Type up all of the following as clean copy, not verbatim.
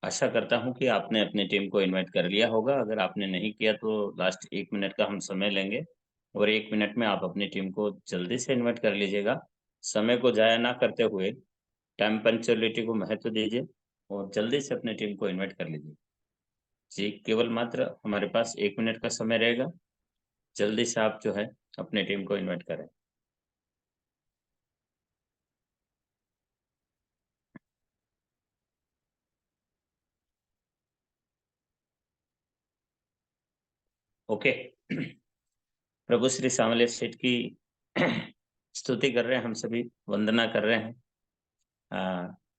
आशा करता हूँ कि आपने अपनी टीम को इनवाइट कर लिया होगा। अगर आपने नहीं किया तो लास्ट 1 मिनट का हम समय लेंगे और 1 मिनट में आप अपनी टीम को जल्दी से इनवाइट कर लीजिएगा। समय को ज़ाया ना करते हुए टाइम पंक्चुअलिटी को महत्व दीजिए और जल्दी से अपनी टीम को इनवाइट कर लीजिए। जी, केवल मात्र हमारे पास 1 मिनट का समय रहेगा। जल्दी से आप जो है अपनी टीम को इनवाइट करें। ओके। प्रभु श्री सांवलिया सेठ की स्तुति कर रहे हैं हम सभी, वंदना कर रहे हैं।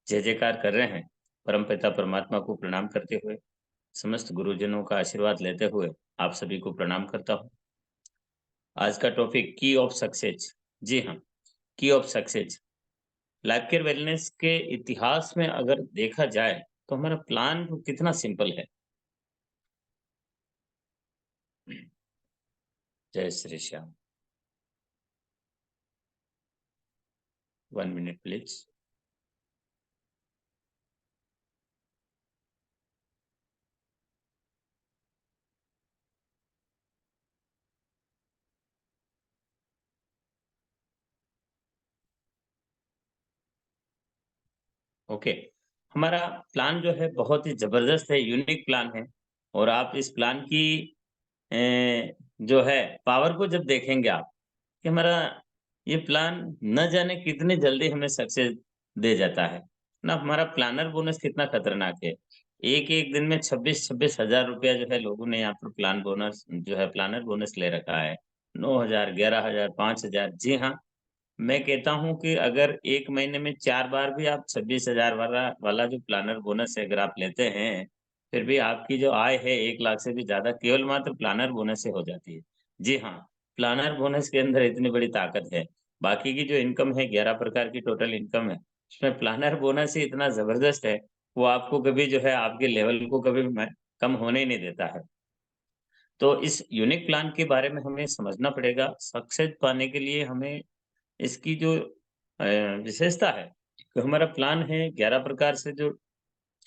जय-जयकार कर रहे हैं। परमपिता परमात्मा को प्रणाम करते हुए, समस्त गुरुजनों का आशीर्वाद लेते हुए आप सभी को प्रणाम करता हूँ। आज का टॉपिक की ऑफ सक्सेस। जी हाँ, की of success. Life care wellness के इतिहास में अगर देखा जाए, तो हमारा प्लान कितना सिंपल है। जय Shri Shyam. 1 minute please. Okay. हमारा प्लान जो है बहुत ही ज़बरदस्त है, यूनिक प्लान है और आप इस प्लान की अ, जो है पावर को जब देखेंगे आप कि हमारा ये प्लान न जाने कितनी जल्दी हमें सक्सेस दे जाता है। ना हमारा प्लानर बोनस कितना खतरनाक है। एक-एक दिन में 26-26 हज़ार रुपया जो है लोगों ने यहाँ पर प्लान बोनस जो है प्लानर बोनस ले रखा है। 9,000, 11,000, 5,000। जी हाँ, मैं कहता हूँ कि अगर 1 महीने में 4 बार भी आप 26,000 वाला वाला जो प्लानर बोनस है अगर आप लेते हैं, फिर भी आपकी जो आय है 1 लाख से भी ज़्यादा केवल मात्र प्लानर बोनस से हो जाती है। जी हाँ, प्लानर बोनस के अंदर इतनी बड़ी ताकत है। बाकी की जो इनकम है 11 प्रकार की टोटल इनकम है, उसमें प्लानर बोनस ही इतना ज़बरदस्त है, वो आपको कभी जो है आपके लेवल को कभी म कम होने ही नहीं देता है। तो इस यूनिक प्लान के बारे में हमें समझना पड़ेगा। सक्सेस पाने के लिए हमें इसकी जो विशेषता है, तो हमारा प्लान है 11 प्रकार से जो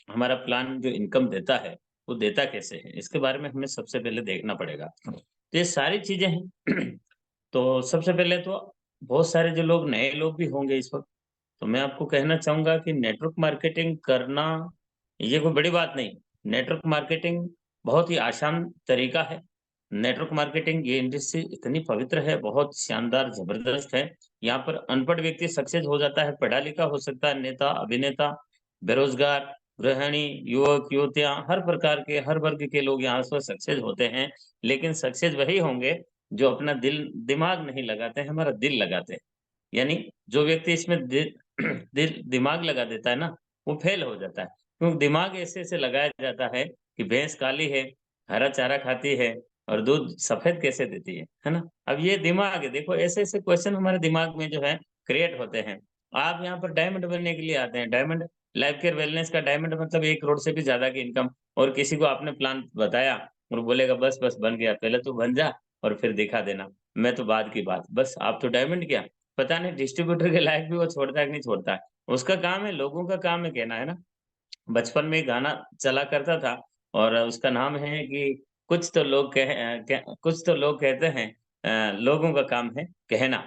हमारा प्लान जो इनकम देता है, वो देता कैसे है? इसके बारे में हमें सबसे पहले देखना पड़ेगा। तो ये सारी चीज़ें हैं। तो सबसे पहले तो बहुत सारे जो लोग नए लोग भी होंगे इस वक़्त, तो मैं आपको कहना चाहूँगा कि नेटवर्क मार्केटिंग करना, ये कोई बड़ी बात नहीं। नेटवर्क मार्केटिंग बहुत ही आसान तरीका है। नेटवर्क मार्केटिंग ये इंडस्ट्री इतनी पवित्र है, बहुत शानदार, ज़बरदस्त है। यहाँ पर अनपढ़ व्यक्ति सक्सेस हो जाता है, पढ़ा-लिखा हो सकता है, नेता, अभिनेता, बेरोज़गार, गृहिणी, युवक, युवतियाँ, हर प्रकार के, हर वर्ग के लोग यहाँ पर सक्सेस होते हैं। लेकिन सक्सेस वही होंगे, जो अपना दिमाग नहीं लगाते हैं, हमारा दिल लगाते हैं। यानी जो व्यक्ति इसमें दिमाग लगा देता है ना, वो फेल हो जाता है। क्योंकि दिमाग ऐसे-ऐसे लगाया जाता है कि भैंस काली है, हरा चारा खाती है और दूध सफ़ेद कैसे देती है ना? अब ये दिमाग है, देखो ऐसे-ऐसे क्वेश्चन हमारे दिमाग में जो है क्रिएट होते हैं। आप यहाँ पर डायमंड बनने के लिए आते हैं, डायमंड लाइफ केयर वेलनेस का डायमंड मतलब 1 करोड़ से भी ज़्यादा की इनकम, और किसी को आपने प्लान बताया और बोलेगा बस बन गया, पहले तू बन जा और फिर दिखा देना, मैं तो बाद की बात। बस आप तो डायमंड क्या? पता नहीं डिस्ट्रीब्यूटर के लायक भी वो छोड़ता है कि नहीं छोड़ता है। उसका काम है, लोगों का काम है कहना, है ना? बचपन में एक गाना चला करता था और उसका नाम है कि कुछ तो लोग कहते हैं लोगों का काम है कहना,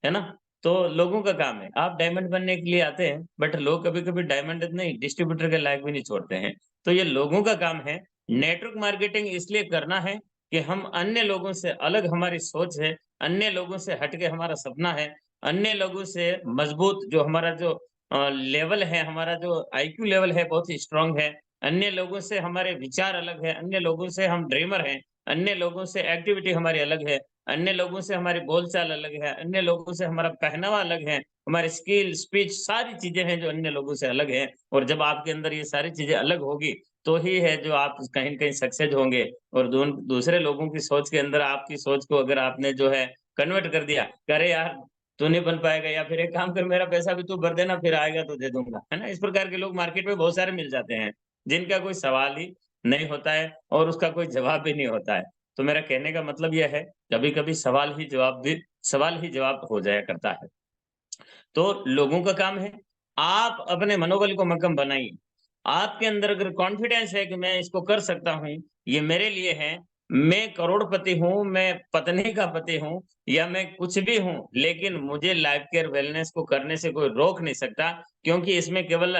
है ना? तो लोगों का काम है। आप डायमंड बनने के लिए आते हैं, बट लोग कभी-कभी डायमंड नहीं, डिस्ट्रीब्यूटर के लायक भी नहीं छोड़ते हैं। तो ये लोगों का काम है। नेटवर्क मार्केटिंग इसलिए करना है कि हम अन्य लोगों से अलग हमारी सोच है, अन्य लोगों से हट के हमारा सपना है, अन्य लोगों से मजबूत जो हमारा जो लेवल है, हमारा जो आईक्यू लेवल है बहुत ही स्ट्रॉन्ग है। अन्य लोगों से हमारे विचार अलग हैं, अन्य लोगों से हम ड्रीमर हैं, अन्य लोगों से एक्टिविटी हमारी अलग है, अन्य लोगों से हमारी बोलचाल अलग है, अन्य लोगों से हमारा पहनावा अलग है, हमारी स्किल, स्पीच सारी चीज़ें हैं जो अन्य लोगों से अलग हैं, और जब आपके अंदर ये सारी चीज़ें अलग होगी, तो ही है जो आप कहीं न कहीं सक्सेस होंगे। और दूसरे लोगों की सोच के अंदर आपकी सोच को अगर आपने जो है कन्वर्ट कर दिया, कि अरे यार! तू नहीं बन पाएगा, या फिर एक काम कर मेरा पैसा भी तू भर देना फिर आएगा तो दे दूँगा, है ना? इस प्रकार के लोग मार्केट में बहुत सारे मिल जाते हैं, जिनका कोई सवाल ही नहीं होता है और उसका कोई जवाब भी नहीं होता है। तो मेरा कहने का मतलब ये है, कभी-कभी सवाल ही जवाब हो जाया करता है। तो लोगों का काम है, आप अपने मनोबल को मक्कम बनाइए। आपके अंदर अगर कॉन्फिडेंस है कि मैं इसको कर सकता हूँ, ये मेरे लिए है, मैं करोड़पति हूँ, मैं पत्नी का पति हूँ या मैं कुछ भी हूँ, लेकिन मुझे लाइफ केयर वेलनेस को करने से कोई रोक नहीं सकता, क्योंकि इसमें केवल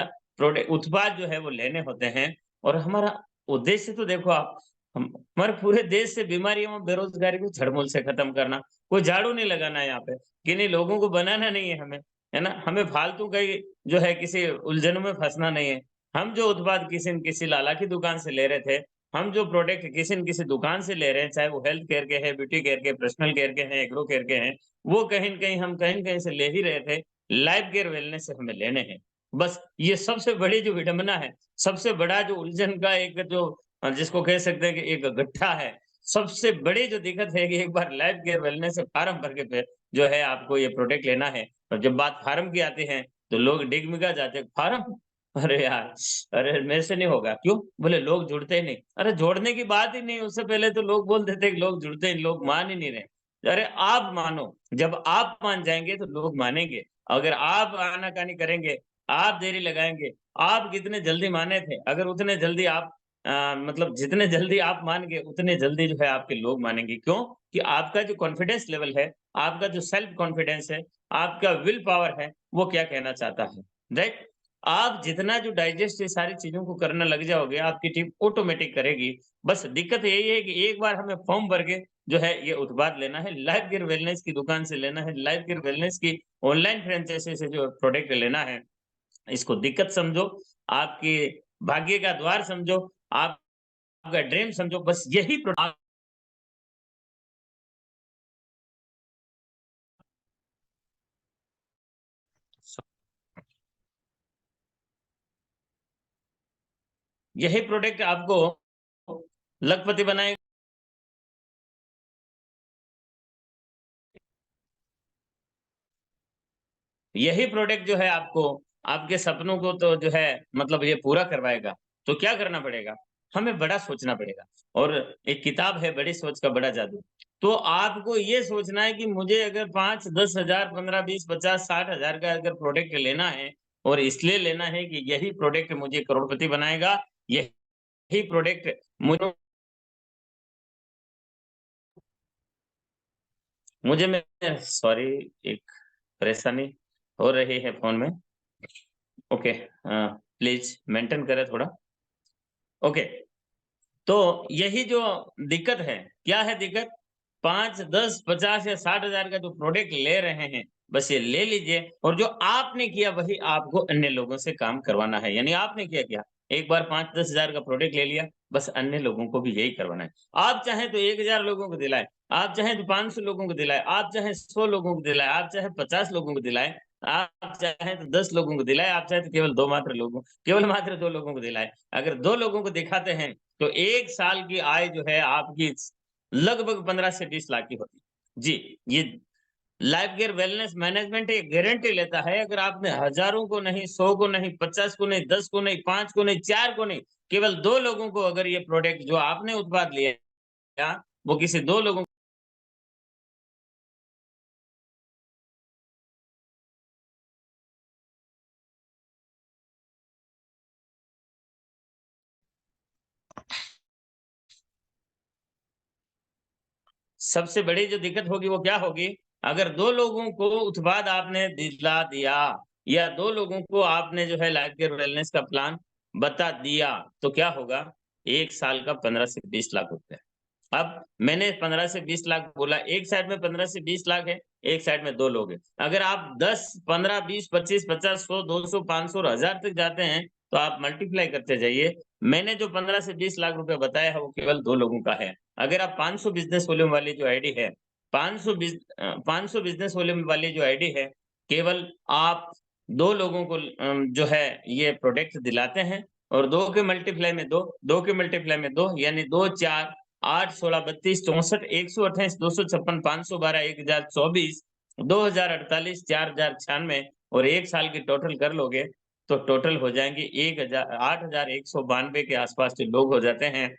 उत्पाद जो है वो लेने होते हैं। और हमारा उद्देश्य तो देखो आप, हमारे पूरे देश से बीमारियों और बेरोजगारी को जड़मूल से खत्म करना। कोई झाड़ू नहीं लगाना है यहाँ पे, किन्हीं लोगों को बनाना नहीं है हमें, है ना? हमें फालतू कहीं जो है किसी उलझनों में फँसना नहीं है। हम जो उत्पाद किसी न किसी लाला की दुकान से ले रहे थे, हम जो प्रोडक्ट किसी न किसी दुकान से ले रहे हैं, चाहे वो हेल्थ केयर के हैं, ब्यूटी केयर के, पर्सनल केयर के हैं, एग्रो केयर के हैं, वो कहीं न कहीं हम कहीं न कहीं से ले ही रहे थे, लाइफ केयर वेलनेस से हमें लेने हैं। बस ये सबसे बड़ी जो विडंबना है, सबसे बड़ा जो उलझन का एक जो जिसको कह सकते हैं कि एक गड्ढा है, सबसे बड़ी जो दिक्कत है कि एक बार लाइफ केयर वेलनेस से फार्म भर के फिर जो है आपको ये प्रोडक्ट लेना है। और जब बात फार्म की आती है, तो लोग डिगमिगा जाते हैं, "फार्म? अरे यार! अरे मेरे से नहीं होगा।" "क्यों?" बोले, "लोग जुड़ते ही नहीं।" अरे जोड़ने की बात ही नहीं, उससे पहले तो लोग बोल देते हैं कि लोग जुड़ते ही लोग मान ही नहीं रहे। अरे आप मानो, जब आप मान जाएँगे तो लोग मानेंगे। अगर आप आनाकानी करेंगे, आप देरी लगाएँगे, आप कितने जल्दी माने थे, अगर उतने जल्दी आप मतलब जितने जल्दी आप मान गए, उतने जल्दी जो है आपके लोग मानेंगे। क्यों? कि आपका जो कॉन्फिडेंस लेवल है, आपका जो सेल्फ कॉन्फिडेंस है, आपका विल पावर है, वो क्या कहना चाहता है, राइट? आप जितना जो डाइजेस्ट ये सारी चीज़ों को करने लग जाओगे, आपकी टीम ऑटोमैटिक करेगी। बस दिक्कत यही है कि एक बार हमें फॉर्म भर के जो है ये उत्पाद लेना है, लाइफ केयर वेलनेस की दुकान से लेना है, लाइफ केयर वेलनेस की ऑनलाइन फ्रेंचाइज़ी से जो प्रोडक्ट लेना है, इसको दिक्कत समझो, आपके भाग्य का द्वार समझो, आपका ड्रीम समझो, बस यही यही प्रोडक्ट आपको लखपति बनाए। यही प्रोडक्ट जो है आपको, आपके सपनों को तो जो है मतलब ये पूरा करवाएगा। तो क्या करना पड़ेगा? हमें बड़ा सोचना पड़ेगा। और एक किताब है बड़ी सोच का बड़ा जादू। तो आपको ये सोचना है कि मुझे अगर 5, 10,000, 15, 20, 50, 60,000 का अगर प्रोडक्ट लेना है और इसलिए लेना है कि यही प्रोडक्ट मुझे करोड़पति बनाएगा, यही प्रोडक्ट मुझे मुझे मैं सॉरी, एक परेशानी हो रही है फ़ोन में। ओके, प्लीज़ मेंटेन करें थोड़ा। ओके, तो यही जो दिक्कत है, क्या है दिक्कत? 5, 10, 50 या 60,000 का जो प्रोडक्ट ले रहे हैं, बस ये ले लीजिए और जो आपने किया वही आपको अन्य लोगों से काम करवाना है। यानी आपने क्या किया? एक बार 5-10 हज़ार का प्रोडक्ट ले लिया, बस अन्य लोगों को भी यही करवाना है। आप चाहें तो 1000 लोगों को दिलाएँ, आप चाहें तो 500 लोगों को दिलाएँ, आप चाहें 100 लोगों को दिलाएँ, आप चाहें 50 लोगों को दिलाएँ, आप चाहें तो 10 लोगों को दिलाएँ, आप चाहें तो केवल मात्र 2 लोगों को दिलाएँ। अगर 2 लोगों को दिखाते हैं तो 1 साल की आय जो है आपकी लगभग 15 से 20 लाख की होती है। जी, ये लाइफ केयर वेलनेस मैनेजमेंट एक गारंटी लेता है, अगर आपने हज़ारों को नहीं, 100 को नहीं, 50 को नहीं, 10 को नहीं, 5 को नहीं, 4 को नहीं, केवल 2 लोगों को अगर ये प्रोडक्ट जो आपने उत्पाद लिया, वो किसी 2 लोगों सबसे बड़ी जो दिक्कत होगी वो क्या होगी? अगर 2 लोगों को उत्पाद आपने दिला दिया या 2 लोगों को आपने जो है लाइफ केयर वेलनेस का प्लान बता दिया, तो क्या होगा? 1 साल का 15 से 20 लाख रुपए। अब मैंने 15 से 20 लाख बोला, एक साइड में 15 से 20 लाख है, एक साइड में 2 लोग हैं। अगर आप 10, 15, 20, 25, 50, 100, 200, 500 और 1000 तक जाते हैं, तो आप मल्टीप्लाई करते जाइए। मैंने जो 15 से 20 लाख रुपए बताया है, वो केवल 2 लोगों का है। अगर आप 500 बिज़नेस वॉल्यूम वाली जो आईडी है, 500 बिज़नेस वॉल्यूम वाली जो आईडी है, केवल आप 2 लोगों को जो है ये प्रोडक्ट दिलाते हैं और 2 के मल्टीप्लाई में 2, 2 के मल्टीप्लाई में 2 यानी 2, 4, 8, 16, 32, 64, 128, 256, 512, 1024, 2048, 4096 और 1 साल की टोटल कर लोगे, तो टोटल हो जाएँगे 1000 8192 के आस-पास जो लोग हो जाते हैं,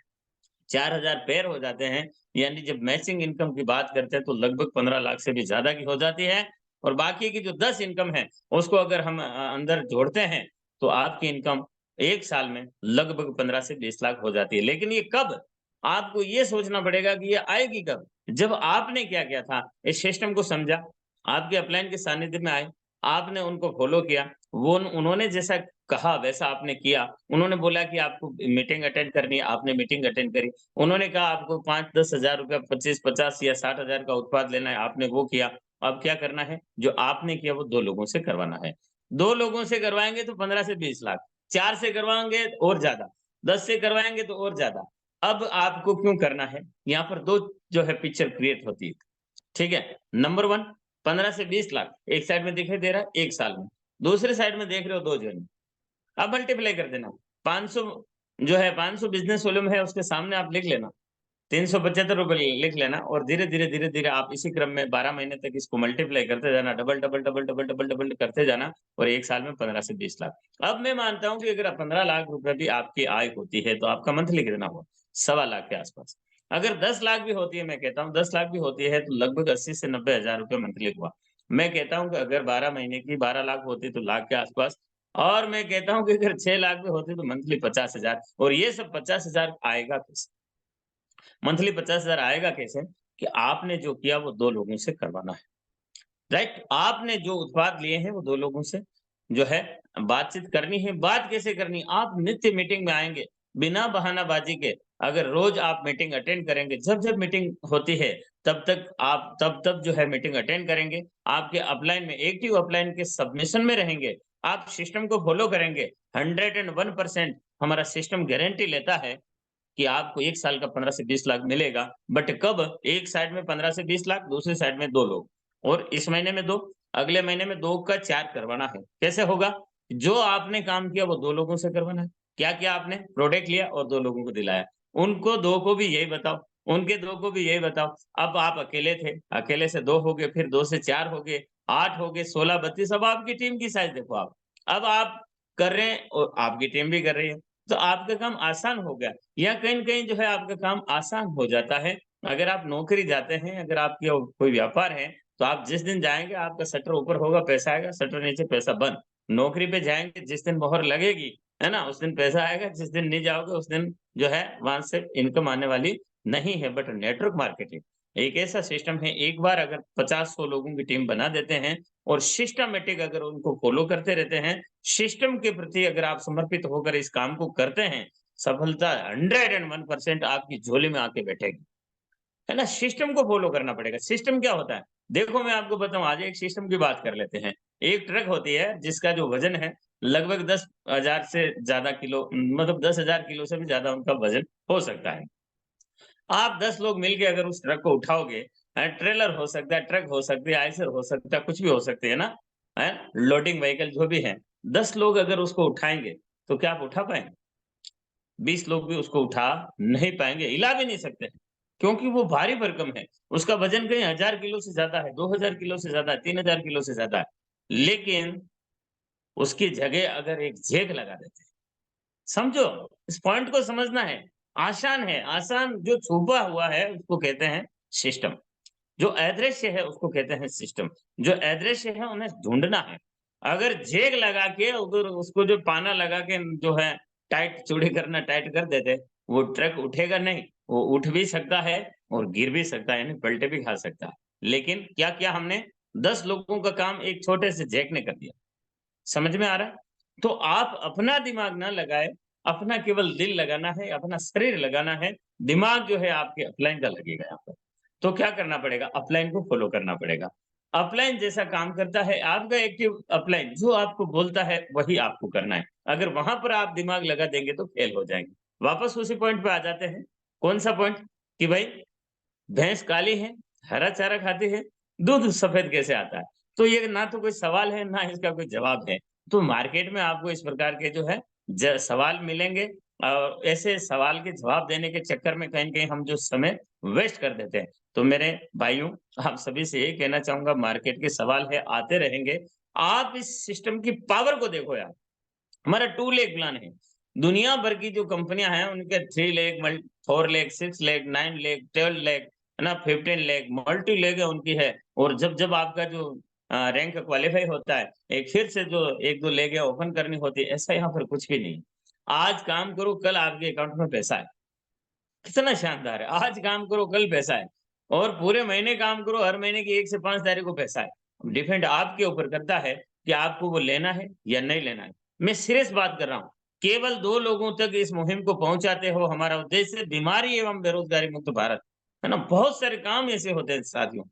4000 पेयर हो जाते हैं, यानी जब मैचिंग इनकम की बात करते हैं, तो लगभग 15 लाख से भी ज़्यादा की हो जाती है और बाकी की जो 10 इनकम है, उसको अगर हम अंदर जोड़ते हैं, तो आपकी इनकम 1 साल में लगभग 15 से 20 लाख हो जाती है। लेकिन ये कब? आपको ये सोचना पड़ेगा कि ये आएगी कब? जब आपने क्या किया था, इस सिस्टम को समझा, आपके अपलाइन के सानिध्य में आए, आपने उनको फ़ॉलो किया, वो उन्होंने जैसा कहा वैसा आपने किया। उन्होंने बोला कि आपको मीटिंग अटेंड करनी है, आपने मीटिंग अटेंड करी। उन्होंने कहा आपको 5-10 हज़ार रुपया 25-50 या 60 हज़ार का उत्पाद लेना है, आपने वो किया। अब क्या करना है? जो आपने किया वो 2 लोगों से करवाना है। 2 लोगों से करवाएँगे तो 15 से 20 लाख, 4 से करवाएँगे और ज़्यादा, 10 से करवाएँगे तो और ज़्यादा। अब आपको क्यों करना है? यहाँ पर 2 जो है पिक्चर क्रिएट होती है। ठीक है? नंबर 1 15 से 20 लाख एक साइड में दिखाई दे रहा है 1 साल में। दूसरे साइड में देख रहे हो 2 जन। अब मल्टीप्लाई कर देना। 500 जो है 500 बिज़नेस वॉल्यूम है उसके सामने आप लिख लेना। ₹375 लिख लेना और धीरे-धीरे, धीरे-धीरे आप इसी क्रम में 12 महीने तक इसको मल्टीप्लाई करते जाना, double, double, double, double, double, double करते जाना और 1 साल में 15 से 20 लाख। अब मैं मानता हूँ कि अगर 15 लाख रुपए भी आपकी आय होती है, तो आपका मंथली कितना हुआ? सवा लाख के आस-पास। अगर 10 लाख भी होती है, मैं कहता हूँ 10 लाख भी होती है, तो लगभग 80 से 90 हज़ार रुपए मंथली हुआ। मैं कहता हूँ कि अगर 12 महीने की 12 लाख होती, तो लाख के आस-पास और मैं कहता हूँ कि अगर 6 लाख भी होती, तो मंथली 50 हज़ार और ये सब 50 हज़ार आएगा कैसे? मंथली 50,000 आएगा कैसे? कि आपने जो किया वो 2 लोगों से करवाना है, राइट? आपने जो उत्पाद लिए हैं वो 2 लोगों से जो है बातचीत करनी है। बात कैसे करनी? आप नित्य मीटिंग में आएँगे, बिना बहानाबाज़ी के। अगर रोज़ आप मीटिंग अटेंड करेंगे, जब-जब मीटिंग होती है, तब-तब जो है मीटिंग अटेंड करेंगे। आपके अपलाइन में एक्टिव अपलाइन के सबमिशन में रहेंगे। आप सिस्टम को फ़ॉलो करेंगे। 101% हमारा सिस्टम गारंटी लेता है कि आपको 1 साल का 15 से 20 लाख मिलेगा। बट कब? एक साइड में 15 से 20 लाख, दूसरी साइड में 2 लोग और इस महीने में 2, अगले महीने में 2 का 4 करवाना है। कैसे होगा? जो आपने काम किया वो 2 लोगों से करवाना है। क्या किया आपने? प्रोडक्ट लिया और 2 लोगों को दिलाया। उनको 2 को भी यही बताओ, उनके 2 को भी यही बताओ। अब आप अकेले थे, अकेले से 2 हो गए, फिर 2 से 4 हो गए, 8 हो गए, 16, 32 अब आपकी टीम की साइज़ देखो आप। अब आप कर रहे हैं और आपकी टीम भी कर रही है, तो आपका काम आसान हो गया। या कहीं न कहीं जो है आपका काम आसान हो जाता है। अगर आप नौकरी जाते हैं, अगर आपकी कोई व्यापार है, तो आप जिस दिन जाएँगे आपका शटर ऊपर होगा, पैसा आएगा, शटर नीचे पैसा बंद। नौकरी पे जाएँगे जिस दिन मोहर लगेगी, है ना? उस दिन पैसा आएगा, जिस दिन नहीं जाओगे उस दिन जो है वहाँ से इनकम आने वाली नहीं है। बट नेटवर्क मार्केटिंग एक ऐसा सिस्टम है, एक बार अगर 50-100 लोगों की टीम बना देते हैं और सिस्टमैटिक अगर उनको फॉलो करते रहते हैं, सिस्टम के प्रति अगर आप समर्पित होकर इस काम को करते हैं, सफलता 101% आपकी झोली में आके बैठेगी। है ना? सिस्टम को फ़ॉलो करना पड़ेगा। सिस्टम क्या होता है? देखो मैं आपको बताऊँ आज एक सिस्टम की बात कर लेते हैं। एक ट्रक होती है जिसका जो वज़न है लगभग 10,000 से ज़्यादा किलो मतलब 10,000 किलो से भी ज़्यादा उनका वज़न हो सकता है। आप 10 लोग मिलके अगर उस ट्रक को उठाओगे ट्रेलर हो सकता है, ट्रक हो सकती है, आइसर हो सकता है, कुछ भी हो सकती है ना? हैं? लोडिंग व्हीकल जो भी है, 10 लोग अगर उसको उठाएँगे, तो क्या आप उठा पाएँगे? 20 लोग भी उसको उठा नहीं पाएँगे, हिला भी नहीं सकते, क्योंकि वो भारी भरकम है। उसका वज़न कहीं 1000 किलो से ज़्यादा है, 2000 किलो से ज़्यादा है, 3000 किलो से ज़्यादा है। लेकिन उसकी जगह अगर एक जैक लगा देते हैं, समझो, इस पॉइंट को समझना है। आसान है, आसान जो छुपा हुआ है उसको कहते हैं सिस्टम। जो अदृश्य है उसको कहते हैं सिस्टम। जो अदृश्य है उन्हें ढूँढना है। अगर जेक लगा के उधर उसको जो पाना लगा के जो है टाइट चौड़ी करना टाइट कर देते, वो ट्रक उठेगा नहीं। वो उठ भी सकता है और गिर भी सकता है यानी पलटे भी खा सकता है। लेकिन क्या किया हमने? 10 लोगों का काम एक छोटे से जैक ने कर दिया। समझ में आ रहा है? तो आप अपना दिमाग ना लगाएँ, अपना केवल दिल लगाना है, अपना शरीर लगाना है, दिमाग जो है आपके अपलाइन का लगेगा यहाँ पर। तो क्या करना पड़ेगा? अपलाइन को फ़ॉलो करना पड़ेगा। अपलाइन जैसा काम करता है, आपका एक्टिव अपलाइन जो आपको बोलता है, वही आपको करना है। अगर वहाँ पर आप दिमाग लगा देंगे तो फेल हो जाएँगे। वापस उसी पॉइंट पे आ जाते हैं। कौन-सा पॉइंट? कि भई भैंस काली है, हरा चारा खाती है, दूध सफ़ेद कैसे आता है? तो ये ना तो कोई सवाल है, ना इसका कोई जवाब है। तो मार्केट में आपको इस प्रकार के जो है सवाल मिलेंगे ऐसे सवाल के जवाब देने के चक्कर में कहीं न कहीं हम जो समय वेस्ट कर देते हैं। तो मेरे भाइयों, आप सभी से यही कहना चाहूँगा मार्केट के सवाल है, आते रहेंगे। आप इस सिस्टम की पावर को देखो यार। हमारा 2 लेग प्लान है। दुनिया भर की जो कंपनियाँ हैं उनके 3 leg 4 leg, 6 leg, 9 leg, 12 leg, है ना? 15 लेग, मल्टी लेग है उनकी है और जब आपका जो रैंक क्वालीफाई होता है, एक फिर से जो 1-2 लेग है ओपन करनी होती है, ऐसा यहाँ पर कुछ भी नहीं। आज काम करो, कल आपके अकाउंट में पैसा है। कितना शानदार है! आज काम करो, कल पैसा है और पूरे महीने काम करो, हर महीने की 1 से 5 तारीख को पैसा है। डिपेंड आपके ऊपर करता है कि आपको वो लेना है या नहीं लेना है। मैं सीरियस बात कर रहा हूँ। केवल 2 लोगों तक इस मुहिम को पहुँचाते हो, हमारा उद्देश्य बीमारी एवं बेरोज़गारी मुक्त भारत, है ना? बहुत सारे काम ऐसे होते हैं साथियों,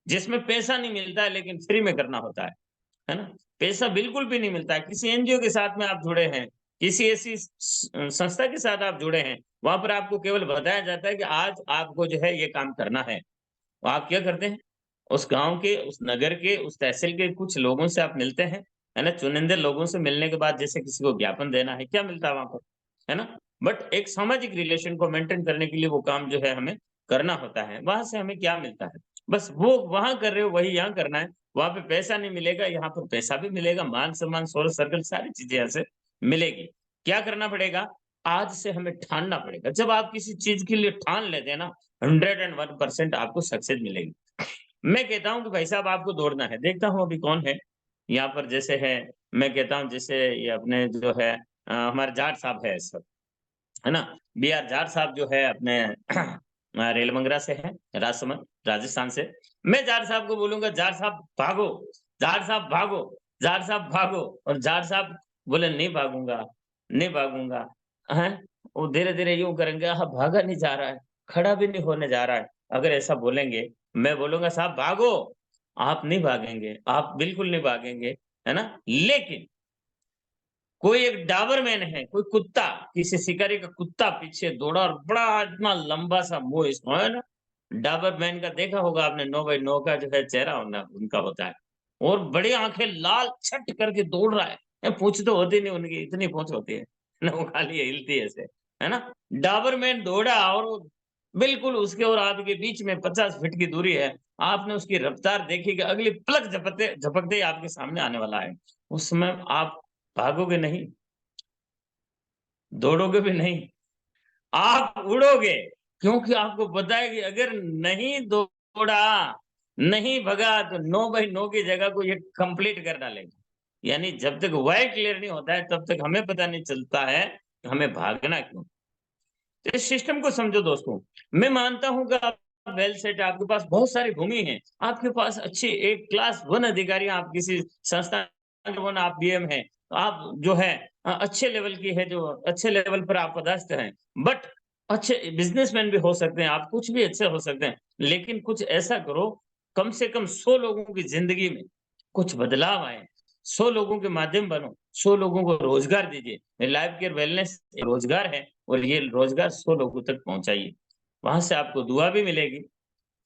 जिसमें पैसा नहीं मिलता है लेकिन फ्री में करना होता है ना? पैसा बिल्कुल भी नहीं मिलता है। किसी एनजीओ के साथ में आप जुड़े हैं, किसी ऐसी संस्था के साथ आप जुड़े हैं, वहाँ पर आपको केवल बताया जाता है कि आज आपको जो है ये काम करना है। तो आप क्या करते हैं? उस गाँव के, उस नगर के, उस तहसील के कुछ लोगों से आप मिलते हैं, है ना? चुनिंदे लोगों से मिलने के बाद जैसे किसी को ज्ञापन देना है, क्या मिलता है वहाँ पर? है ना? बट एक सामाजिक रिलेशन को मेंटेन करने के लिए वो काम जो है हमें करना होता है। वहाँ से हमें क्या मिलता है? बस वो वहाँ कर रहे हो वही यहाँ करना है। वहाँ पे पैसा नहीं मिलेगा, यहाँ पर पैसा भी मिलेगा, मान-सम्मान, सोशल सर्कल सारी चीज़ें यहाँ से मिलेगी। क्या करना पड़ेगा? आज से हमें ठानना पड़ेगा। जब आप किसी चीज़ के लिए ठान लेते हैं ना, 101% आपको सक्सेस मिलेगी। मैं कहता हूँ कि भाई साहब आपको दौड़ना है। देखता हूँ अभी कौन है, यहाँ पर जैसे है, मैं कहता हूँ जैसे ये अपने जो है हमारे जाट साहब है इस वक़्त, है ना? बी आर जाट साहब जो है अपने रेलमंगरा से हैं, राजसमंद, राजस्थान से। मैं जाट साहब को बोलूँगा, जाट साहब भागो, जाट साहब भागो, जाट साहब भागो और जाट साहब बोले नहीं भागूँगा, नहीं भागूँगा। हैं? वो धीरे-धीरे यूँ करेंगे, भागा नहीं जा रहा है, खड़ा भी नहीं होने जा रहा है। अगर ऐसा बोलेंगे, मैं बोलूँगा साहब भागो, आप नहीं भागेंगे, आप बिल्कुल नहीं भागेंगे, है ना? लेकिन कोई एक डाबरमैन है, कोई कुत्ता, किसी शिकारी का कुत्ता पीछे दौड़ा और बड़ा इतना लंबा सा मुँह इसको है ना, डाबरमैन का देखा होगा आपने 9 बाई 9 का जो है चेहरा उनका उनका होता है और बड़ी आँखें लाल छट करके दौड़ रहा है। पूँछ तो होती नहीं उनकी, इतनी पूँछ होती है ना वो खाली हिलती है ऐसे, है ना? डाबरमैन दौड़ा और वो बिल्कुल उसके और आपके बीच में 50 फीट की दूरी है। आपने उसकी रफ्तार देखी कि अगली पलक झपकते ही आपके सामने आने वाला है। उस समय आप भागोगे नहीं, दौड़ोगे भी नहीं, आप उड़ोगे क्योंकि आपको पता है कि अगर नहीं दौड़ा, नहीं भगा तो 9 बाई 9 की जगह को ये कंप्लीट कर डालेगा। यानी जब तक व्हाय क्लियर नहीं होता है तब तक हमें पता नहीं चलता है कि हमें भागना क्यों? तो इस सिस्टम को समझो दोस्तों। मैं मानता हूँ कि आप वेल सेट है, आपके पास बहुत सारी भूमि है, आपके पास अच्छे एक क्लास 1 अधिकारी हैं, आप किसी संस्थान के 1 आप बीएम हैं, तो आप जो है अच्छे लेवल की है जो अच्छे लेवल पर आप पदस्थ हैं। बट अच्छे बिज़नेसमैन भी हो सकते हैं, आप कुछ भी अच्छे हो सकते हैं, लेकिन कुछ ऐसा करो, कम से कम 100 लोगों की ज़िंदगी में कुछ बदलाव आए, 100 लोगों के माध्यम बनो, 100 लोगों को रोज़गार दीजिए। लाइफ केयर वेलनेस रोज़गार है और ये रोज़गार 100 लोगों तक पहुँचाइए। वहाँ से आपको दुआ भी मिलेगी।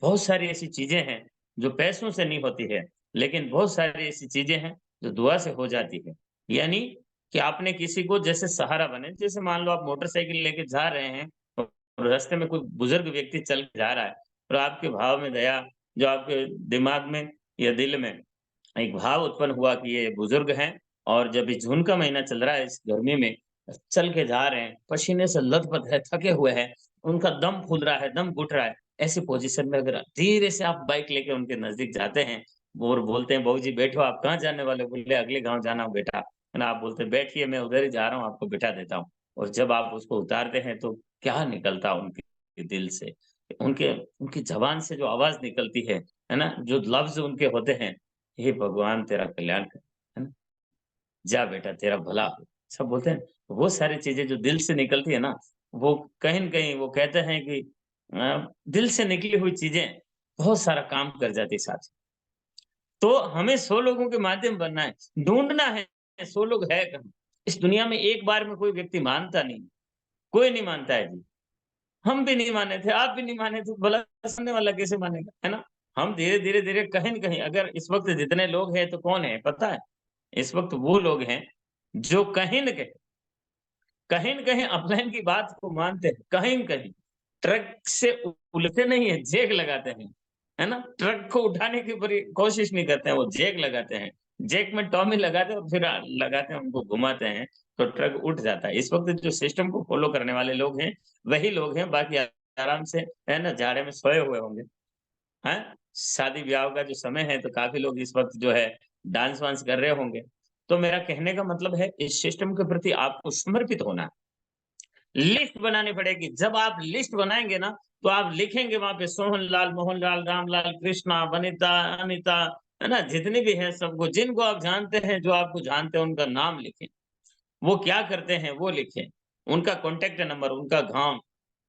बहुत सारी ऐसी चीज़ें हैं, जो पैसों से नहीं होती है, लेकिन बहुत सारी ऐसी चीज़ें हैं, जो दुआ से हो जाती है। यानी कि आपने किसी को जैसे सहारा बने, जैसे मान लो आप मोटरसाइकिल लेके जा रहे हैं और रास्ते में कोई बुज़ुर्ग व्यक्ति चल के जा रहा है और आपके भाव में दया, जो आपके दिमाग में या दिल में एक भाव उत्पन्न हुआ कि ये बुजुर्ग हैं और जब ये जून का महीना चल रहा है इस गर्मी में, चल के जा रहे हैं, पसीने से लथपथ है, थके हुए हैं, उनका दम फूल रहा है, दम घुट रहा है। ऐसी पोज़ीशन में अगर धीरे से आप बाइक लेके उनके नज़दीक जाते हैं और बोलते हैं, "बहू जी बैठो, आप कहाँ जाने वाले हो?" बोले, "अगले गाँव जाना हो बेटा।" है ना? आप बोलते हैं, "बैठिए मैं उधर ही जा रहा हूँ, आपको बिठा देता हूँ।" और जब आप उसको उतारते हैं तो क्या निकलता उनके दिल से, उनके उनकी ज़बान से जो आवाज़ निकलती है ना? जो लफ्ज़ उनके होते हैं, हे भगवान तेरा कल्याण करे, है ना? जा बेटा तेरा भला हो। सब बोलते हैं, वो सारी चीज़ें जो दिल से निकलती है ना, वो कहीं न कहीं वो कहते हैं कि दिल से निकली हुई चीज़ें बहुत सारा काम कर जाती है साथ। तो हमें 100 लोगों के माध्यम बनना है, ढूँढना है 100 लोग है कहाँ? इस दुनिया में एक बार में कोई व्यक्ति मानता नहीं, कोई नहीं मानता है जी। हम भी नहीं माने थे, आप भी नहीं माने थे, भला सामने वाला कैसे मानेगा, है ना? हम धीरे-धीरे कहीं न कहीं अगर इस वक़्त जितने लोग हैं तो कौन है पता है? इस वक़्त वो लोग हैं, जो कहीं न कहीं अपलाइन की बात को मानते हैं, कहीं न कहीं। ट्रक से उलते नहीं है, जेक लगाते हैं, है ना? ट्रक को उठाने की पूरी कोशिश नहीं करते हैं, वो जेक लगाते हैं। जेक में टॉमी लगाते हैं और फिर लगाते हैं, उनको घुमाते हैं, तो ट्रक उठ जाता है। इस वक़्त जो सिस्टम को फ़ॉलो करने वाले लोग हैं, वही लोग हैं, बाकी आराम से, है ना, जाड़े में सोए हुए होंगे। हैं? शादी-ब्याह का जो समय है, तो काफ़ी लोग इस वक़्त जो है डांस-वांस कर रहे होंगे। तो मेरा कहने का मतलब है इस सिस्टम के प्रति आपको समर्पित होना है। लिस्ट बनानी पड़ेगी। जब आप लिस्ट बनाएँगे ना, तो आप लिखेंगे वहाँ पे सोहनलाल, मोहनलाल, रामलाल, कृष्णा, वनिता, अनिता, है ना? जितने भी हैं सबको, जिनको आप जानते हैं, जो आपको जानते हैं उनका नाम लिखें। वो क्या करते हैं वो लिखें। उनका कॉन्टैक्ट नंबर, उनका गाँव,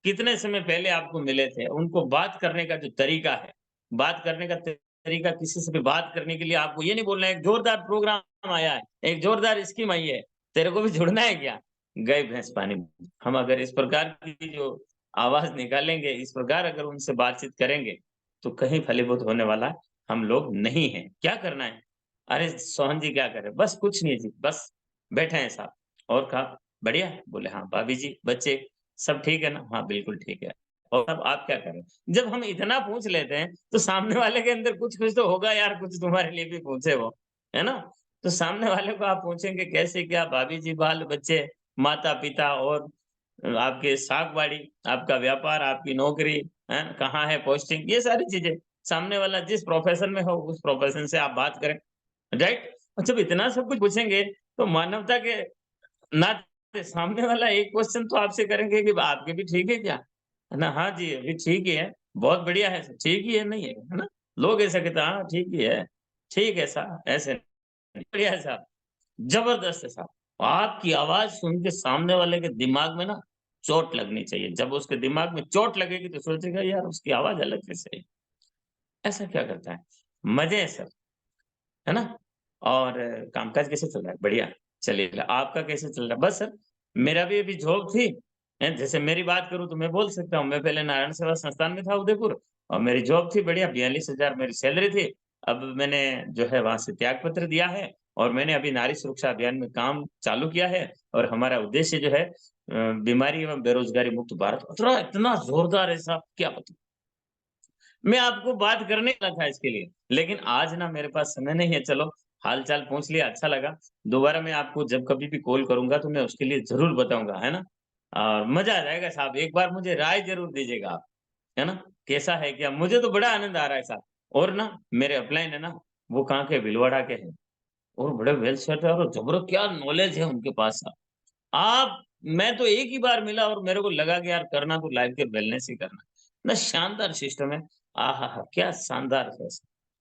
कितने समय पहले आपको मिले थे, उनको बात करने का जो तरीका है, बात करने का तरीका किसी से भी बात करने के लिए आपको ये नहीं बोलना है, एक जोरदार प्रोग्राम आया है, एक जोरदार स्कीम आई है, तेरे को भी जुड़ना है क्या? गए भैंस पानी में। हम अगर इस प्रकार की जो आवाज़ निकालेंगे, इस प्रकार अगर उनसे बातचीत करेंगे, तो कहीं फलीभूत होने वाला हम लोग नहीं हैं। क्या करना है? अरे सोहन जी क्या कर रहे हैं? बस कुछ नहीं जी, बस बैठे हैं साहब। और कहा, "बढ़िया?" बोले, "हाँ।" "भाभी जी, बच्चे सब ठीक है ना?" "हाँ, बिल्कुल ठीक है।" "और अब आप क्या कर रहे हैं?" जब हम इतना पूछ लेते हैं, तो सामने वाले के अंदर कुछ-कुछ तो होगा यार, कुछ तुम्हारे लिए भी पूछे वो, है ना? तो सामने वाले को आप पूछेंगे कैसे क्या भाभी जी, बाल-बच्चे, माता-पिता और आपके साग-बाड़ी, आपका व्यापार, आपकी नौकरी, हैं? कहाँ है पोस्टिंग, ये सारी चीज़ें। सामने वाला जिस प्रोफ़ेशन में हो, उस प्रोफ़ेशन से आप बात करें, राइट? और जब इतना सब कुछ पूछेंगे, तो मानवता के नाते सामने वाला एक क्वेश्चन तो आपसे करेंगे कि आपके भी ठीक है क्या? है ना? हाँ जी, अभी ठीक ही है, बहुत बढ़िया है, ठीक ही है, नहीं है, है ना? लोग ऐसा कहते हैं, हाँ, ठीक ही है, ठीक है साहब, ऐसे नहीं, बढ़िया है साहब, जबरदस्त है साहब। आपकी आवाज़ सुन के सामने वाले के दिमाग में ना चोट लगनी चाहिए। जब उसके दिमाग में चोट लगेगी तो सोचेगा यार उसकी आवाज़ अलग कैसे है? ऐसा क्या करता है? मज़े हैं सर। है ना? और कामकाज कैसे चल रहा है? बढ़िया, चलिए आपका कैसे चल रहा है? बस सर, मेरा भी अभी जॉब थी, हैं, जैसे मेरी बात करूँ तो मैं बोल सकता हूँ, मैं पहले नारायण सेवा संस्थान में था उदयपुर और मेरी जॉब थी बढ़िया 42,000 मेरी सैलरी थी। अब मैंने जो है वहाँ से त्याग पत्र दिया है और मैंने अभी नारी सुरक्षा अभियान में काम चालू किया है और हमारा उद्देश्य जो है बीमारी एवं बेरोज़गारी मुक्त भारत इतना इतना ज़ोरदार है साहब, क्या बताऊँ? मैं आपको बात करने वाला था इसके लिए, लेकिन आज ना मेरे पास समय नहीं है, चलो हाल-चाल पूछ लिया, अच्छा लगा। दोबारा मैं आपको जब कभी भी कॉल करूँगा तो मैं उसके लिए ज़रूर बताऊँगा, है ना? और मज़ा आ जाएगा साहब, एक बार मुझे राय ज़रूर दीजिएगा आप, है ना? कैसा है क्या? मुझे तो बड़ा आनंद आ रहा है साहब और ना मेरे अपलाइन है ना, वो कहाँ के भीलवाड़ा के हैं और बड़े वेल सेट है और ज़बरदस्त क्या नॉलेज है उनके पास साहब। आप मैं तो एक ही बार मिला और मेरे को लगा कि यार करना तो लाइफ के वेलनेस ही करना है। ना शानदार सिस्टम है। आहाहा! क्या शानदार है।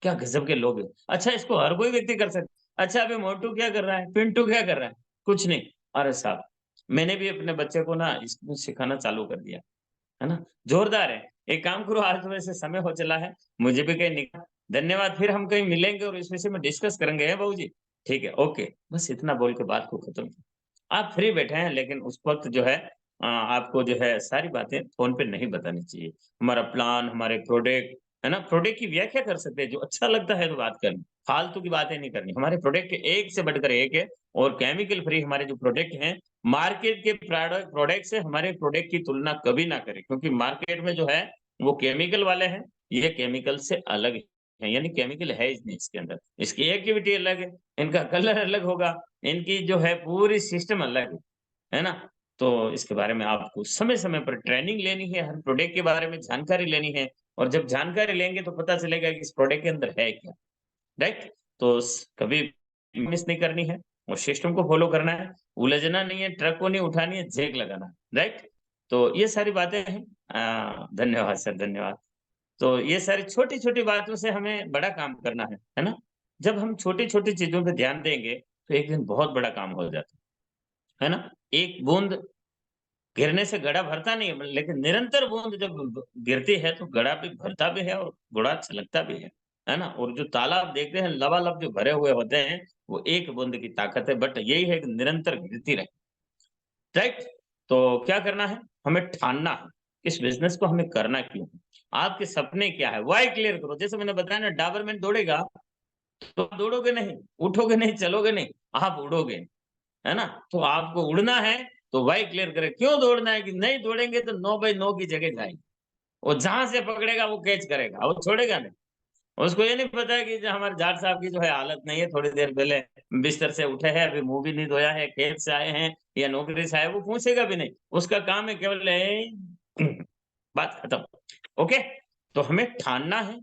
क्या गज़ब के लोग हैं। अच्छा इसको हर कोई व्यक्ति कर सकता अच्छा अभी मोटू क्या कर रहा है? पिंटू क्या कर रहा है? कुछ नहीं। अरे साहब, मैंने भी अपने बच्चे को ना इसको सिखाना चालू कर दिया। है ना? जोरदार है। एक काम करो आज तो वैसे समय हो चला है, मुझे भी कहीं निकलना धन्यवाद फिर हम कहीं मिलेंगे और इस विषय में डिस्कस करेंगे, हैं बहू जी? ठीक है, ओके। बस इतना बोल के बात को खत्म किया। आप फ्री बैठे हैं लेकिन उस वक़्त जो है आपको जो है सारी बातें फ़ोन पे नहीं बतानी चाहिए। हमारा प्लान, हमारे प्रोडक्ट, है ना? प्रोडक्ट की व्याख्या कर सकते हैं, जो अच्छा लगता है तो बात करनी। फालतू की बातें नहीं करनी। हमारे प्रोडक्ट एक से बढ़कर एक है और केमिकल फ्री हमारे जो प्रोडक्ट हैं मार्केट के प्रोडक्ट से हमारे प्रोडक्ट की तुलना कभी ना करें क्योंकि मार्केट में जो है वो केमिकल वाले हैं, ये केमिकल से अलग हैं, यानी केमिकल है ही नहीं इसके अंदर। इसकी एक्टिविटी अलग है, इनका कलर अलग होगा, इनकी जो है पूरी सिस्टम अलग है ना? तो इसके बारे में आपको समय-समय पर ट्रेनिंग लेनी है, हर प्रोडक्ट के बारे में जानकारी लेनी है और जब जानकारी लेंगे तो पता चलेगा कि इस प्रोडक्ट के अंदर है क्या। राइट? तो स कभी मिस नहीं करनी है और सिस्टम को फ़ॉलो करना है, उलझना नहीं है, ट्रक को नहीं उठानी है, जैक लगाना है, राइट? तो ये सारी बातें हैं। धन्यवाद सर, धन्यवाद। तो ये सारी छोटी-छोटी बातों से हमें बड़ा काम करना है ना? जब हम छोटी-छोटी चीज़ों पे ध्यान देंगे, तो एक दिन बहुत बड़ा काम हो जाता है ना? एक बूंद गिरने से घड़ा भरता नहीं है, लेकिन निरंतर बूंद जब गिरती है तो घड़ा भी भरता भी है और घड़ा छलकता भी है ना? और जो तालाब देखते हैं लबालब जो भरे हुए होते हैं, वो एक बूंद की ताकत है, बट यही है कि निरंतर गिरती रहे, राइट? तो क्या करना है? हमें ठानना है, इस बिज़नेस को हमें करना क्यों है? आपके सपने क्या है? व्हाय क्लियर करो, जैसे मैंने बताया ना डाबरमैन दौड़ेगा, तो आप दौड़ोगे नहीं, उठोगे नहीं, चलोगे नहीं, आप उड़ोगे। है ना? तो आपको उड़ना है, तो व्हाय क्लियर करें। क्यों दौड़ना है कि नहीं दौड़ेंगे तो 9 बाय 9 की जगह जाएँगे। वो जहाँ से पकड़ेगा वो कैच करेगा, वो छोड़ेगा नहीं। उसको ये नहीं पता है कि जो हमारे जाट साहब की जो है हालत नहीं है, थोड़ी देर पहले बिस्तर से उठे हैं, अभी मुँह भी नहीं धोया है, खेत से आए हैं या नौकरी से आए, वो पूछेगा भी नहीं। उसका काम है केवल बात खत्म। ओके? तो हमें ठानना है,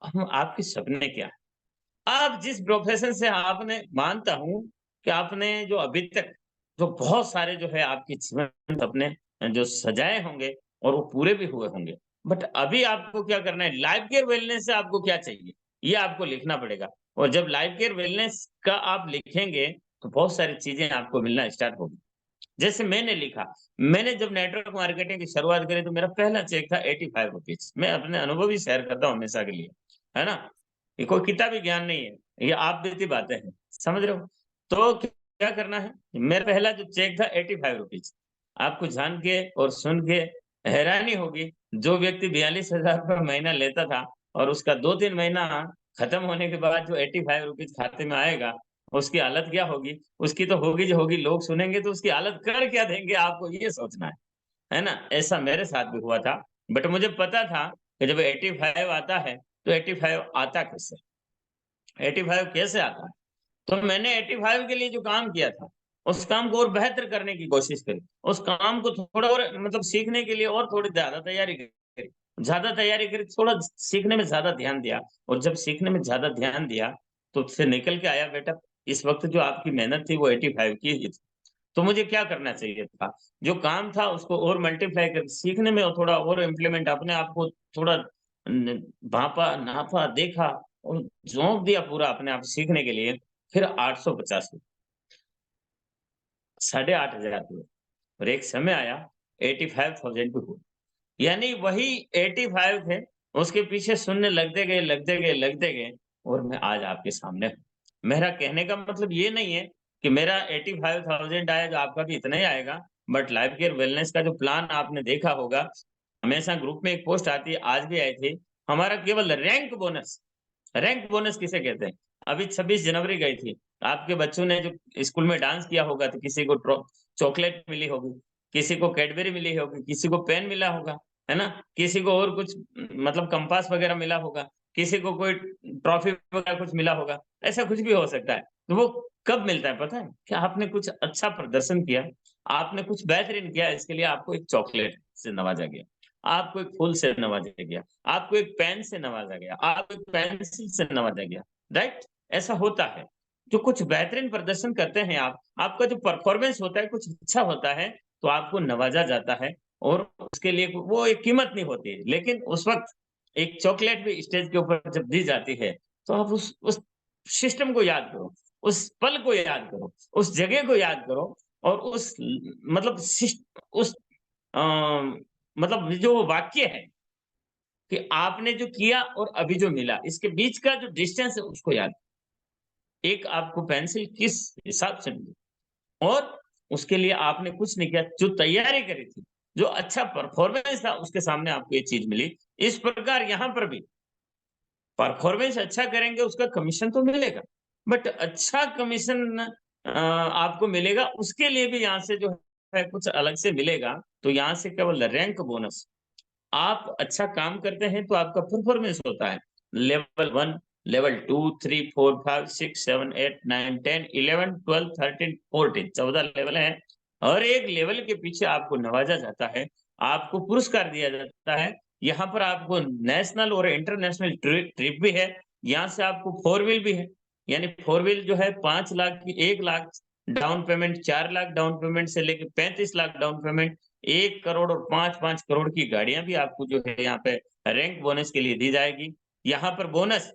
हम आपके सपने क्या हैं? आप जिस प्रोफ़ेशन से आपने मानता हूँ कि आपने जो अभी तक जो बहुत सारे जो है आपके जीवन सपने जो सजाए होंगे और वो पूरे भी हुए होंगे। बट अभी आपको क्या करना है, लाइफ केयर वेलनेस से आपको क्या चाहिए, ये आपको लिखना पड़ेगा। और जब लाइफ केयर वेलनेस का आप लिखेंगे, तो बहुत सारी चीज़ें आपको मिलना स्टार्ट होगी। जैसे मैंने लिखा, मैंने जब नेटवर्क मार्केटिंग की शुरुआत करी तो मेरा पहला चेक था ₹85। मैं अपने अनुभव ही शेयर करता हूँ हमेशा के लिए, है ना? ये कोई किताबी ज्ञान नहीं है, ये आप बीती बातें हैं, समझ रहे हो? तो क्या करना है, मेरा पहला जो चेक था ₹85। आपको जान के और सुन के हैरानी होगी, जो व्यक्ति ₹42,000 महीना लेता था और उसका 2-3 महीना खत्म होने के बाद जो ₹85 खाते में आएगा, उसकी हालत क्या होगी? उसकी तो होगी जो होगी, लोग सुनेंगे तो उसकी हालत कर क्या देंगे आपको ये सोचना है ना? ऐसा मेरे साथ भी हुआ था, बट मुझे पता था कि जब 85 आता है, तो 85 आता कैसे? 85 कैसे आता है? तो मैंने 85 के लिए जो काम किया था, उस काम को और बेहतर करने की कोशिश करी। उस काम को थोड़ा और मतलब सीखने के लिए और थोड़ी ज़्यादा तैयारी करी। ज़्यादा तैयारी करी, थोड़ा सीखने में ज़्यादा ध्यान दिया और जब सीखने में ज़्यादा ध्यान दिया, तो उससे निकल के आया बेटा, इस वक़्त जो आपकी मेहनत थी वो 85 की ही थी। तो मुझे क्या करना चाहिए था? जो काम था उसको और मल्टीप्लाई कर सीखने में और थोड़ा और इम्प्लीमेंट अपने आप को थोड़ा न भाँपा, नापा, देखा और झोंक दिया पूरा अपने आप सीखने के लिए, फिर 850 हुए, 8,500 हुए और एक समय आया 85,000 भी हुए। यानी वही 85 थे, उसके पीछे शून्य लगते गए, लगते गए, लगते गए और मैं आज आपके सामने हूँ। मेरा कहने का मतलब ये नहीं है कि मेरा 85,000 आया, जो आपका भी इतना ही आएगा, बट लाइफ केयर वेलनेस का जो प्लान आपने देखा होगा, हमेशा ग्रुप में एक पोस्ट आती है, आज भी आई थी, हमारा केवल रैंक बोनस किसे कहते हैं? अभी 26 जनवरी गई थी, आपके बच्चों ने जो स्कूल में डांस किया होगा, तो किसी को चॉकलेट मिली होगी, किसी को कैडबरी मिली होगी, किसी को पेन मिला होगा, है ना? किसी को और कुछ मतलब कंपास वगैरह मिला होगा, किसी को कोई ट्रॉफी वगैरह कुछ मिला होगा, ऐसा कुछ भी हो सकता है। तो वो कब मिलता है पता है? कि आपने कुछ अच्छा प्रदर्शन किया, आपने कुछ बेहतरीन किया, इसके लिए आपको एक चॉकलेट से नवाजा गया, आपको एक फूल से नवाजा गया, आपको एक पेन से नवाजा गया, आपको एक पेंसिल से नवाजा गया, राइट? ऐसा होता है। जो कुछ बेहतरीन प्रदर्शन करते हैं आप, आपका जो परफॉर्मेंस होता है कुछ अच्छा होता है, तो आपको नवाजा जाता है और उसके लिए वो एक कीमत नहीं होती है। लेकिन उस वक़्त एक चॉकलेट भी स्टेज के ऊपर जब दी जाती है, तो आप उस सिस्टम को याद करो, उस पल को याद करो, उस जगह को याद करो और उस मतलब उस अ, मतलब जो वाक्य है कि आपने जो किया और अभी जो मिला, इसके बीच का जो डिस्टेंस है उसको याद, एक आपको पेंसिल किस हिसाब से मिली और उसके लिए आपने कुछ नहीं किया, जो तैयारी करी थी, जो अच्छा परफॉर्मेंस था उसके सामने आपको ये चीज़ मिली। इस प्रकार यहाँ पर भी परफॉर्मेंस अच्छा करेंगे उसका कमीशन तो मिलेगा, बट अच्छा कमीशन आपको मिलेगा उसके लिए भी यहाँ से जो है कुछ अलग से मिलेगा, तो यहाँ से केवल रैंक बोनस आप अच्छा काम करते हैं तो आपका परफॉर्मेंस होता है। लेवल 1, लेवल 2, 3, 4, 5, 6, 7, 8, 9, 10, 11, 12, 13, 14 14 लेवल हैं। हर एक लेवल के पीछे आपको नवाजा जाता है, आपको पुरस्कार दिया जाता है। यहाँ पर आपको नेशनल और इंटरनेशनल ट्रिप भी है। यहाँ से आपको 4 व्हील भी है। यानी 4 व्हील जो है 5 लाख की 1 lakh down payment, 4 lakh down payment से लेके 35 लाख डाउन पेमेंट, 1 करोड़ और 5-5 करोड़ की गाड़ियाँ भी आपको जो है यहाँ पे रैंक बोनस के लिए दी जाएगी। यहाँ पर बोनस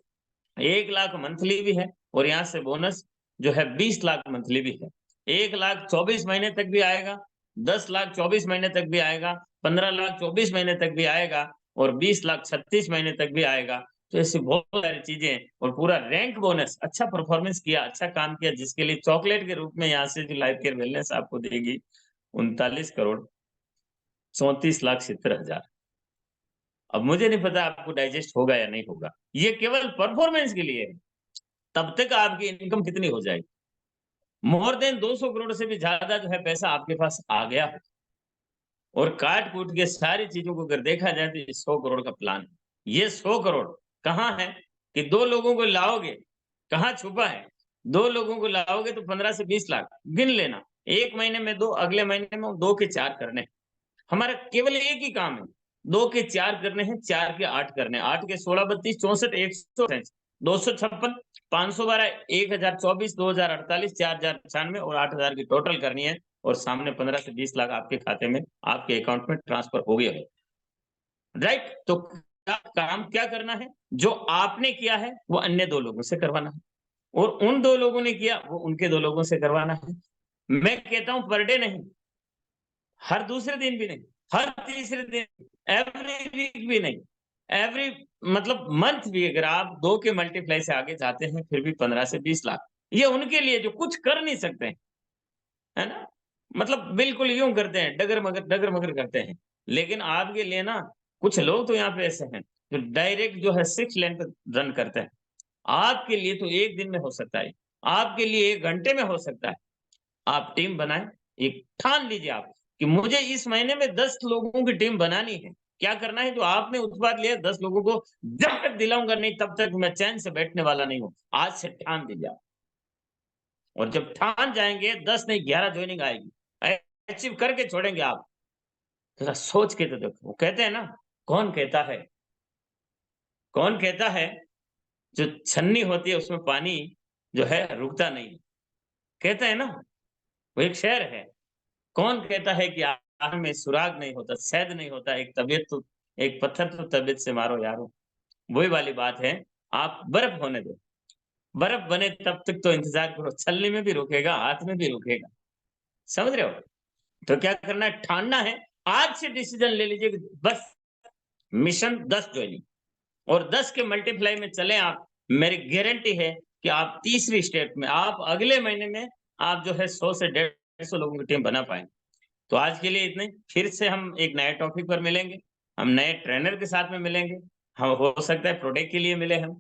1 लाख मंथली भी है और यहाँ से बोनस जो है 20 लाख मंथली भी है। 1 लाख 24 महीने तक भी आएगा, 10 लाख 24 महीने तक भी आएगा, 15 लाख 24 महीने तक भी आएगा और 20 लाख 36 महीने तक भी आएगा। तो ऐसी बहुत सारी चीज़ें हैं और पूरा रैंक बोनस अच्छा परफॉर्मेंस किया, अच्छा काम किया जिसके लिए चॉकलेट के रूप में यहाँ से जो लाइफ केयर वेलनेस आपको देगी 39 करोड़ 34,70,000। अब मुझे नहीं पता आपको डाइजेस्ट होगा या नहीं होगा। ये केवल परफॉर्मेंस के लिए है। तब तक आपकी इनकम कितनी हो जाएगी? मोर देन 200 करोड़ से भी ज़्यादा जो है पैसा आपके पास आ गया हो और काट-कूट के सारी चीज़ों को अगर देखा जाए तो ये 100 करोड़ का प्लान है। ये 100 करोड़ कहाँ है कि 2 लोगों को लाओगे, कहाँ छुपा है? 2 लोगों को लाओगे तो 15 से 20 लाख गिन लेना। 1 महीने में 2, अगले महीने में 2 के 4 करने हैं। हमारा केवल एक ही काम है, 2 के 4 करने हैं, 4 के 8 करने हैं, 8 के 16, 32, 64, 127, 256, 512, 1024, 2048, 4096 और 8000 की टोटल करनी है और सामने 15 से 20 लाख आपके खाते में, आपके अकाउंट में ट्रांसफर हो गया है। राइट? तो काम क्या करना है? जो आपने किया है वो अन्य 2 लोगों से करवाना है और उन 2 लोगों ने किया वो उनके 2 लोगों से करवाना है। मैं कहता हूं पर डे नहीं, हर दूसरे दिन भी नहीं, हर तीसरे दिन, एवरी वीक भी नहीं, एवरी मतलब मंथ भी अगर आप 2 के मल्टीप्लाई से आगे जाते हैं फिर भी 15 से 20 लाख। ये उनके लिए जो कुछ कर नहीं सकते हैं, है ना? मतलब बिल्कुल यूँ करते हैं, डगर-मगर करते हैं। लेकिन आपके लिए ना कुछ लोग तो यहाँ पे ऐसे हैं, जो डायरेक्ट जो है 6 लेन पे रन करते हैं। आपके लिए तो 1 दिन में हो सकता है, आपके लिए 1 घंटे में हो सकता है। आप टीम बनाएँ, एक ठान लीजिए आप कि मुझे इस महीने में 10 लोगों की टीम बनानी है। क्या करना है? जो आपने उत्पाद लिया 10 लोगों को जब तक दिलाऊँगा नहीं तब तक मैं चैन से बैठने वाला नहीं हूँ। आज से ठान लीजिए आप। और जब ठान जाएँगे 10 नहीं 11 जॉइनिंग आएगी। अचीव करके छोड़ेंगे आप। ज़रा सोच के तो देखो। वो कहते हैं ना, कौन कहता है कौन कहता है जो छन्नी होती है उसमें पानी जो है रुकता नहीं। कहते हैं ना, वो एक शेर है। कौन कहता है कि आग में सुराग नहीं होता, शहद नहीं होता, एक पत्थर तो तबीयत से मारो यारो। वही वाली बात है, आप बर्फ होने दो। बर्फ बने तब तक तो इंतज़ार करो, छलनी में भी रुकेगा, हाथ में भी रुकेगा। समझ रहे हो? तो क्या करना है, ठानना है, आज से डिसीज़न ले लीजिए कि बस मिशन 10 जॉइनिंग और 10 के मल्टीप्लाई में चलें आप, मेरी गारंटी है कि आप तीसरी स्टेप में, आप अगले महीने में आप जो है 100 से 150 लोगों की टीम बना पाएँगे। तो आज के लिए इतना ही, फिर से हम एक नए टॉपिक पर मिलेंगे, हम नए ट्रेनर के साथ में मिलेंगे, हम हो सकता है प्रोडक्ट के लिए मिले हम।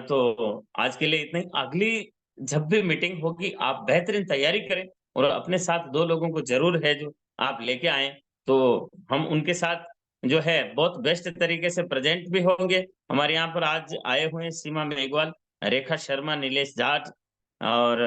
तो आज के लिए इतना ही, अगली जब भी मीटिंग होगी आप बेहतरीन तैयारी करें और अपने साथ 2 लोगों को ज़रूर है जो आप लेके आएँ, तो हम उनके साथ जो है बहुत बेस्ट तरीके से प्रेज़ेंट भी होंगे। हमारे यहाँ पर आज आए हुए हैं सीमा मेघवाल, रेखा शर्मा, नीलेश जाट और